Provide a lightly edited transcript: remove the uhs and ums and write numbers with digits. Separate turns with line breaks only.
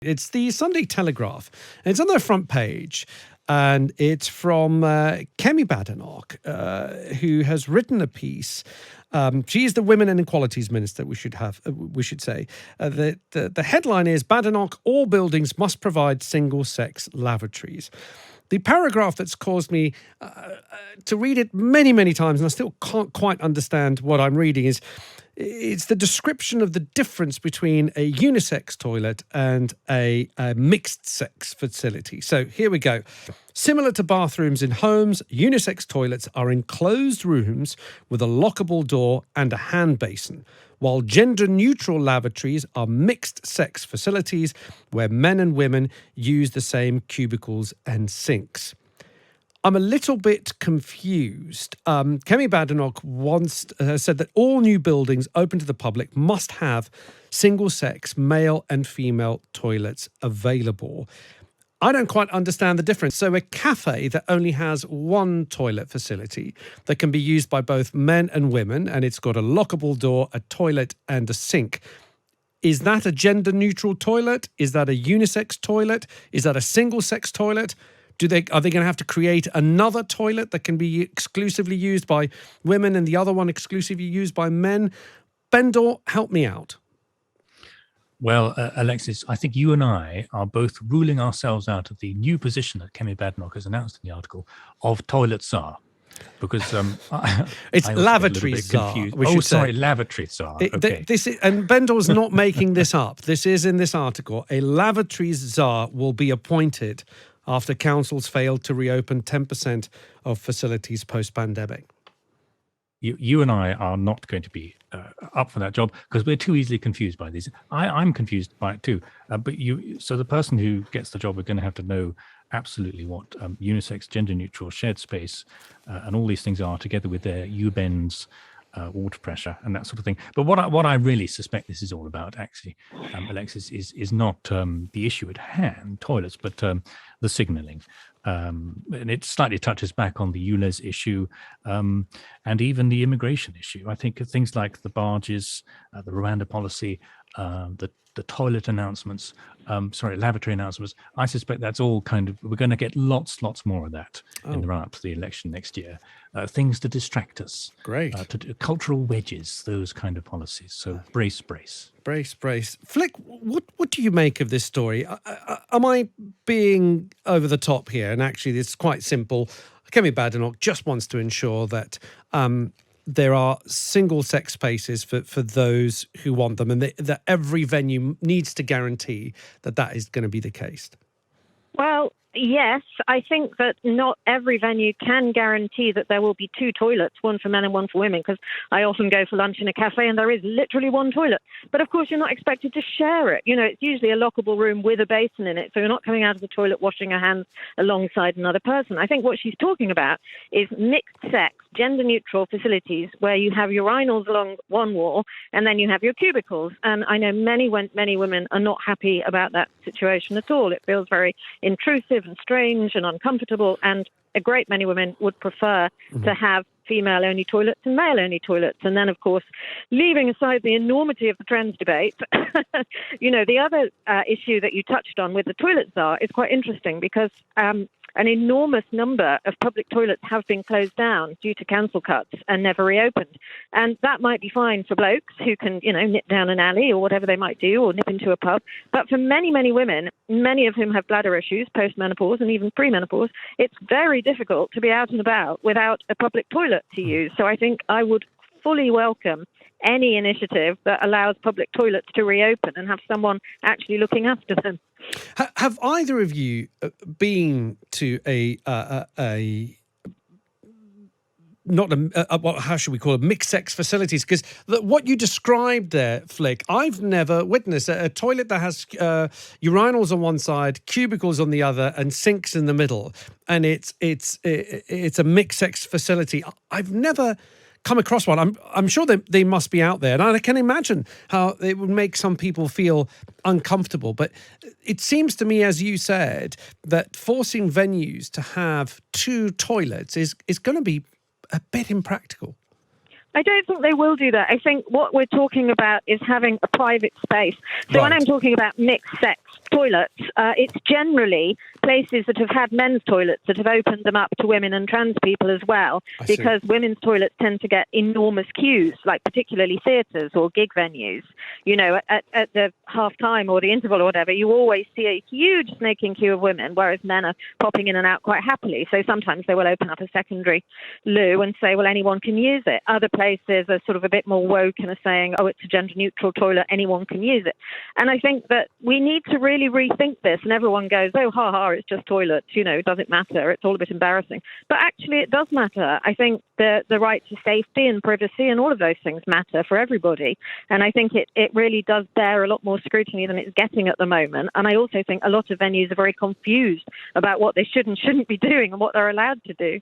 It's the Sunday Telegraph. And it's on their front page. And it's from Kemi Badenoch, who has written a piece. She is the Women and Equalities Minister, we should say. The headline is, Badenoch, all buildings must provide single-sex lavatories. The paragraph that's caused me to read it many, many times, and I still can't quite understand what I'm reading, is it's the description of the difference between a unisex toilet and a mixed-sex facility. So here we go. Similar to bathrooms in homes, unisex toilets are enclosed rooms with a lockable door and a hand basin, while gender-neutral lavatories are mixed-sex facilities where men and women use the same cubicles and sinks. I'm a little bit confused. Kemi Badenoch once said that all new buildings open to the public must have single-sex male and female toilets available. I don't quite understand the difference. So a cafe that only has one toilet facility that can be used by both men and women, and it's got a lockable door, a toilet and a sink. Is that a gender-neutral toilet? Is that a unisex toilet? Is that a single-sex toilet? Are they going to have to create another toilet that can be exclusively used by women and the other one exclusively used by men? Bendor, help me out.
Well, Alexis, I think you and I are both ruling ourselves out of the new position that Kemi Badenoch has announced in the article of toilet czar. Because
it's lavatory czar.
Lavatory czar. Okay.
And Bendor's not making this up. This is in this article. A lavatory czar will be appointed after councils failed to reopen 10% of facilities post-pandemic.
You and I are not going to be up for that job because we're too easily confused by these. I'm confused by it too. So the person who gets the job are going to have to know absolutely what unisex, gender-neutral, shared space, and all these things are, together with their U-bends, water pressure, and that sort of thing. But what I really suspect this is all about, actually, Alexis, is not the issue at hand, toilets, but the signalling. And it slightly touches back on the ULEZ issue and even the immigration issue. I think things like the barges, the Rwanda policy, the toilet announcements, lavatory announcements, I suspect that's all we're going to get lots more of that in the run-up to the election next year. Things to distract us.
Great.
Cultural wedges, those kind of policies. So brace.
Brace. Flic, what do you make of this story? Am I being over the top here? And actually, it's quite simple. Kemi Badenoch just wants to ensure that there are single-sex spaces for those who want them, and that every venue needs to guarantee that is going to be the case.
Well, yes, I think that not every venue can guarantee that there will be two toilets, one for men and one for women, because I often go for lunch in a cafe and there is literally one toilet. But of course, you're not expected to share it. You know, it's usually a lockable room with a basin in it, so you're not coming out of the toilet washing your hands alongside another person. I think what she's talking about is mixed-sex, gender-neutral facilities where you have urinals along one wall and then you have your cubicles. And I know many women are not happy about that situation at all. It feels very intrusive and strange and uncomfortable, and a great many women would prefer to have female-only toilets and male-only toilets. And then, of course, leaving aside the enormity of the trans debate, the other issue that you touched on with the toilet czar is quite interesting because an enormous number of public toilets have been closed down due to council cuts and never reopened. And that might be fine for blokes who can, nip down an alley or whatever they might do, or nip into a pub. But for many women, many of whom have bladder issues, post-menopause and even pre-menopause, it's very difficult to be out and about without a public toilet to use. So I think I would fully welcome any initiative that allows public toilets to reopen and have someone actually looking after them.
Have either of you been to how should we call it, mixed-sex facilities? Because what you described there, Flic, I've never witnessed a toilet that has urinals on one side, cubicles on the other, and sinks in the middle, and it's a mixed-sex facility. I've never come across one. I'm sure they must be out there, and I can imagine how it would make some people feel uncomfortable. But it seems to me, as you said, that forcing venues to have two toilets is going to be a bit impractical.
I don't think they will do that. I think what we're talking about is having a private space. So when I'm talking about mixed sex, toilets, it's generally places that have had men's toilets that have opened them up to women and trans people as well, because women's toilets tend to get enormous queues, like particularly theatres or gig venues. You know, at the half-time or the interval or whatever, you always see a huge snaking queue of women, whereas men are popping in and out quite happily. So sometimes they will open up a secondary loo and say, well, anyone can use it. Other places are sort of a bit more woke and are saying, oh, it's a gender-neutral toilet, anyone can use it. And I think that we need to really rethink this. And everyone goes, oh, ha, it's just toilets, you know, it doesn't matter. It's all a bit embarrassing. But actually, it does matter. I think the right to safety and privacy and all of those things matter for everybody. And I think it really does bear a lot more scrutiny than it's getting at the moment. And I also think a lot of venues are very confused about what they should and shouldn't be doing and what they're allowed to do.